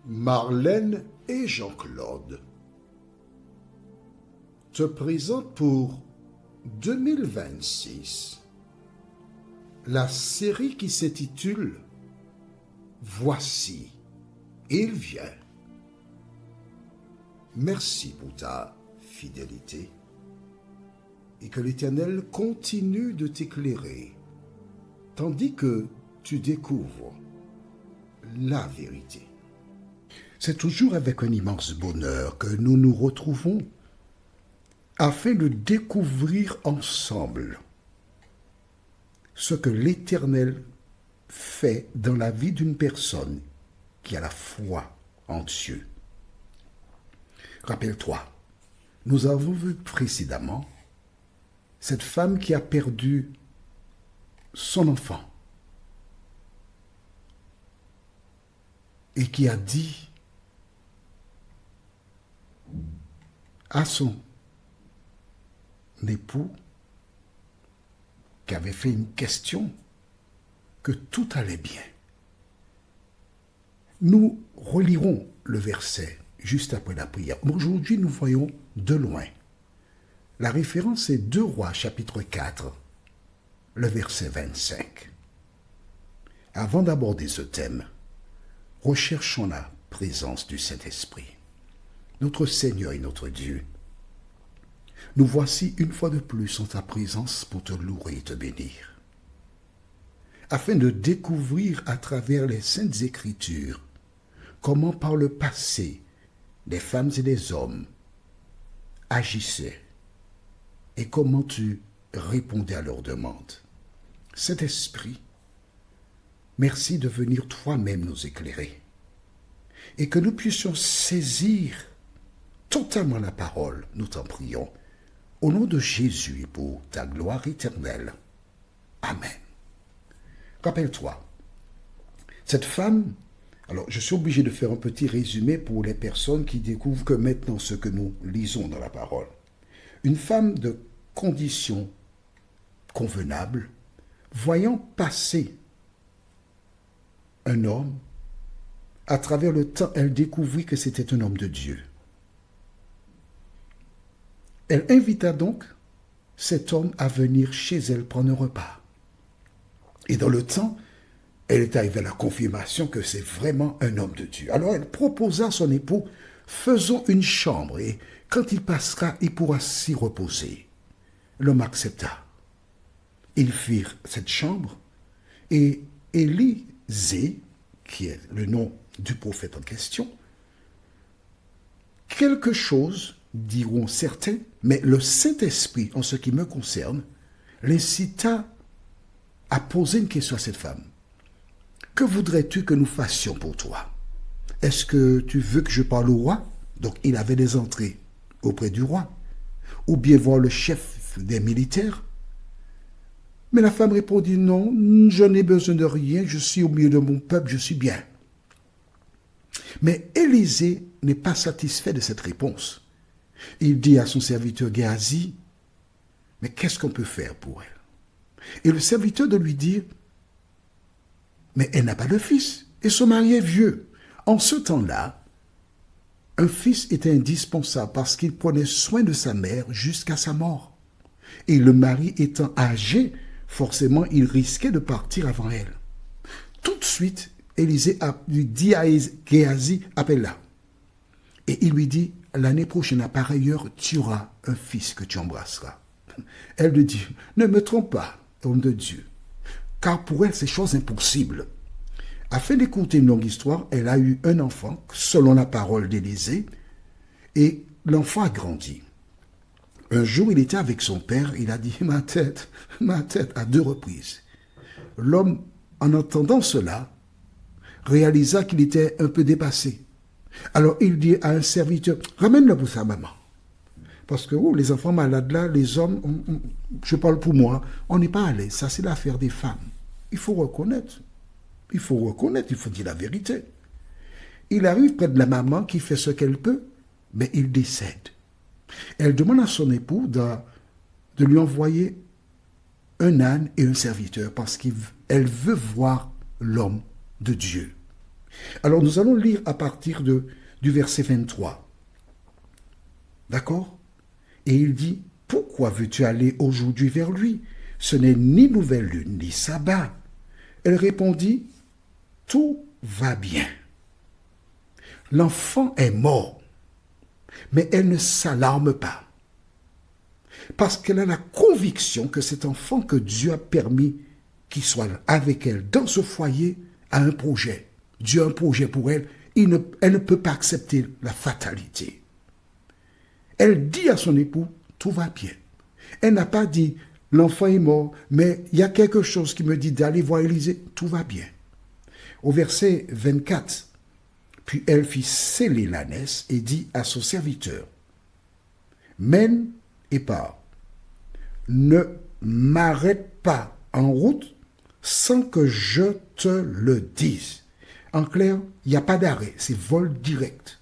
Marlène et Jean-Claude te présentent pour 2026 la série qui s'intitule « Voici, il vient ». Merci pour ta fidélité et que l'Éternel continue de t'éclairer tandis que tu découvres la vérité. C'est toujours avec un immense bonheur que nous nous retrouvons afin de découvrir ensemble ce que l'Éternel fait dans la vie d'une personne qui a la foi en Dieu. Rappelle-toi, nous avons vu précédemment cette femme qui a perdu son enfant et qui a dit à son époux, qui avait fait une question, que tout allait bien. Nous relirons le verset juste après la prière. Aujourd'hui, nous voyons de loin. La référence est 2 Rois, chapitre 4, le verset 25. Avant d'aborder ce thème, recherchons la présence du Saint-Esprit. Notre Seigneur et notre Dieu, nous voici une fois de plus en ta présence pour te louer et te bénir, afin de découvrir à travers les Saintes Écritures comment par le passé des femmes et des hommes agissaient et comment tu répondais à leurs demandes. Saint-Esprit, merci de venir toi-même nous éclairer et que nous puissions saisir totalement la parole, nous t'en prions, au nom de Jésus et pour ta gloire éternelle. Amen. Rappelle-toi, cette femme, alors je suis obligé de faire un petit résumé pour les personnes qui découvrent que maintenant ce que nous lisons dans la parole. Une femme de condition convenable, voyant passer un homme, à travers le temps, elle découvrit que c'était un homme de Dieu. Elle invita donc cet homme à venir chez elle prendre un repas. Et dans le temps, elle est arrivée à la confirmation que c'est vraiment un homme de Dieu. Alors elle proposa à son époux, faisons une chambre et quand il passera, il pourra s'y reposer. L'homme accepta. Ils firent cette chambre et Élisée, qui est le nom du prophète en question, quelque chose, diront certains, mais le Saint-Esprit, en ce qui me concerne, l'incita à poser une question à cette femme. Que voudrais-tu que nous fassions pour toi? Est-ce que tu veux que je parle au roi? Donc il avait des entrées auprès du roi. Ou bien voir le chef des militaires? Mais la femme répondit, non, je n'ai besoin de rien, je suis au milieu de mon peuple, je suis bien. Mais Élisée n'est pas satisfait de cette réponse. Il dit à son serviteur Géasi, mais qu'est-ce qu'on peut faire pour elle? Et le serviteur de lui dire, mais elle n'a pas de fils, et son mari est vieux. En ce temps-là, un fils était indispensable parce qu'il prenait soin de sa mère jusqu'à sa mort. Et le mari étant âgé, forcément, il risquait de partir avant elle. Tout de suite, Élisée lui dit à Géasi, appelle-la. Et il lui dit, l'année prochaine, à pareille heure, tu auras un fils que tu embrasseras. Elle lui dit, ne me trompe pas, homme de Dieu, car pour elle, c'est chose impossible. Afin d'écouter une longue histoire, elle a eu un enfant, selon la parole d'Élisée, et l'enfant a grandi. Un jour, il était avec son père, il a dit, ma tête, à 2 reprises. L'homme, en entendant cela, réalisa qu'il était un peu dépassé. Alors il dit à un serviteur, ramène-le pour sa maman. Parce que les enfants malades là, les hommes, je parle pour moi, on n'est pas à l'aise. Ça, c'est l'affaire des femmes. Il faut reconnaître. Il faut dire la vérité. Il arrive près de la maman qui fait ce qu'elle peut, mais il décède. Elle demande à son époux de lui envoyer un âne et un serviteur parce qu'elle veut voir l'homme de Dieu. Alors nous allons lire à partir du verset 23. D'accord? Et il dit, pourquoi veux-tu aller aujourd'hui vers lui? Ce n'est ni nouvelle lune, ni sabbat. Elle répondit, tout va bien. L'enfant est mort, mais elle ne s'alarme pas, parce qu'elle a la conviction que cet enfant que Dieu a permis qu'il soit avec elle dans ce foyer a un projet. Dieu a un projet pour elle. Elle ne peut pas accepter la fatalité. Elle dit à son époux, tout va bien. Elle n'a pas dit, l'enfant est mort, mais il y a quelque chose qui me dit d'aller voir Élisée, tout va bien. Au verset 24, puis elle fit sceller l'ânesse et dit à son serviteur, mène et pars. Ne m'arrête pas en route sans que je te le dise. En clair, il n'y a pas d'arrêt, c'est vol direct.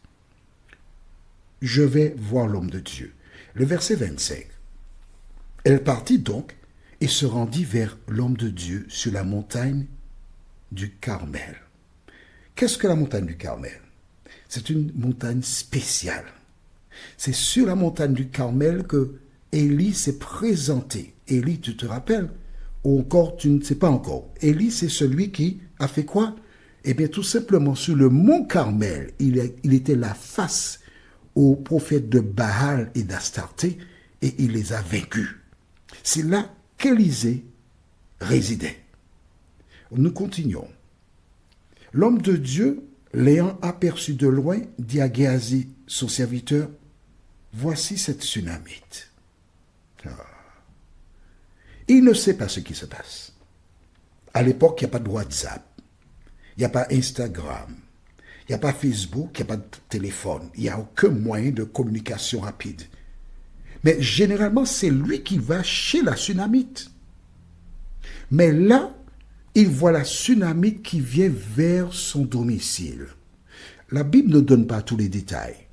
Je vais voir l'homme de Dieu. Le verset 25. Elle partit donc et se rendit vers l'homme de Dieu sur la montagne du Carmel. Qu'est-ce que la montagne du Carmel? C'est une montagne spéciale. C'est sur la montagne du Carmel que Élie s'est présenté. Élie, tu te rappelles? Ou encore, tu ne sais pas encore. Élie, c'est celui qui a fait quoi? Eh bien, tout simplement, sur le mont Carmel, il était la face aux prophètes de Baal et d'Astarté, et il les a vaincus. C'est là qu'Élisée résidait. Nous continuons. L'homme de Dieu, l'ayant aperçu de loin, dit à Géasi, son serviteur, voici cette Sunamite. Il ne sait pas ce qui se passe. À l'époque, il n'y a pas de WhatsApp, il n'y a pas Instagram, il n'y a pas Facebook, il n'y a pas de téléphone, il n'y a aucun moyen de communication rapide. Mais généralement, c'est lui qui va chez la Sunamite. Mais là, il voit la Sunamite qui vient vers son domicile. La Bible ne donne pas tous les détails.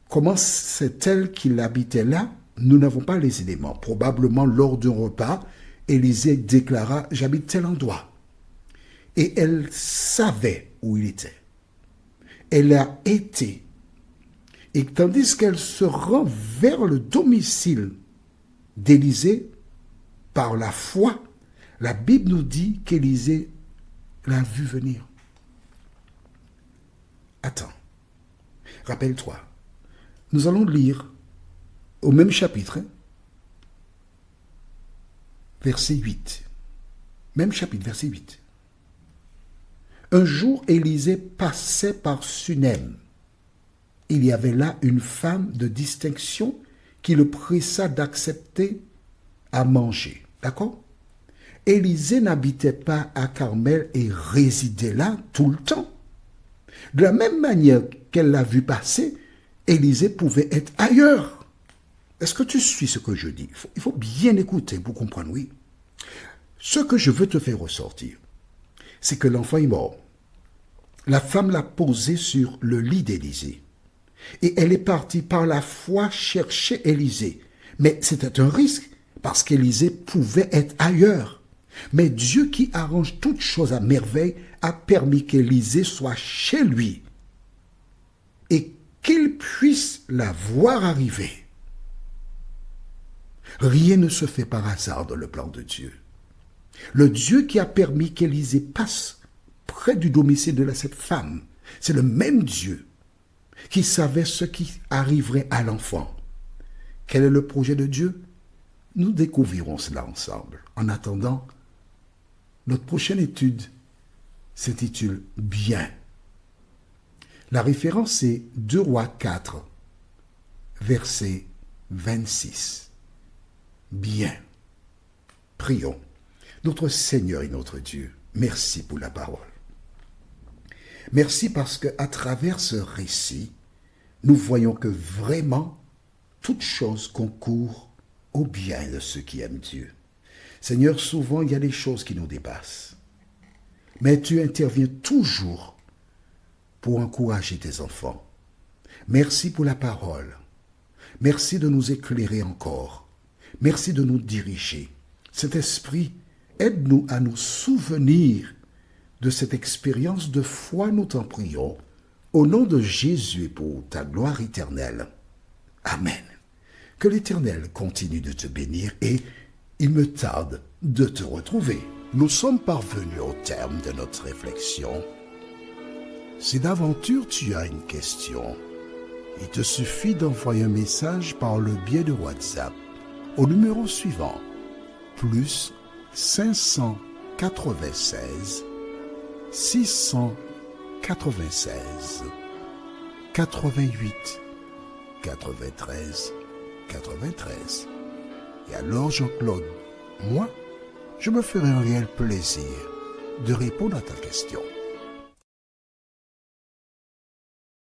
Comment c'est-elle qu'il habitait là? Nous n'avons pas les éléments. Probablement lors d'un repas, Élisée déclara « J'habite tel endroit ». Et elle savait où il était. Elle a été. Et tandis qu'elle se rend vers le domicile d'Élisée, par la foi, la Bible nous dit qu'Élisée l'a vu venir. Attends, rappelle-toi, nous allons lire au même chapitre, verset 8. Même chapitre, verset 8. Un jour, Élisée passait par Sunem. Il y avait là une femme de distinction qui le pressa d'accepter à manger. D'accord? Élisée n'habitait pas à Carmel et résidait là tout le temps. De la même manière qu'elle l'a vu passer, Élisée pouvait être ailleurs. Est-ce que tu suis ce que je dis? Il faut bien écouter pour comprendre, oui. Ce que je veux te faire ressortir, c'est que l'enfant est mort. La femme l'a posé sur le lit d'Élisée. Et elle est partie par la foi chercher Élisée. Mais c'était un risque, parce qu'Élisée pouvait être ailleurs. Mais Dieu qui arrange toutes choses à merveille a permis qu'Élisée soit chez lui et qu'il puisse la voir arriver. Rien ne se fait par hasard dans le plan de Dieu. Le Dieu qui a permis qu'Élisée passe près du domicile de cette femme, c'est le même Dieu qui savait ce qui arriverait à l'enfant. Quel est le projet de Dieu? Nous découvrirons cela ensemble. En attendant, notre prochaine étude s'intitule « Bien ». La référence est 2 Rois 4, verset 26. Bien. Prions. Notre Seigneur et notre Dieu, merci pour la parole. Merci parce qu'à travers ce récit, nous voyons que vraiment, toute chose concourt au bien de ceux qui aiment Dieu. Seigneur, souvent il y a des choses qui nous dépassent, mais tu interviens toujours pour encourager tes enfants. Merci pour la parole. Merci de nous éclairer encore. Merci de nous diriger. Cet esprit, aide-nous à nous souvenir de cette expérience de foi, nous t'en prions, au nom de Jésus et pour ta gloire éternelle. Amen. Que l'Éternel continue de te bénir et il me tarde de te retrouver. Nous sommes parvenus au terme de notre réflexion. Si d'aventure tu as une question, il te suffit d'envoyer un message par le biais de WhatsApp au numéro suivant, plus 596 696 88 93 93. Et alors Jean-Claude, moi, je me ferai un réel plaisir de répondre à ta question.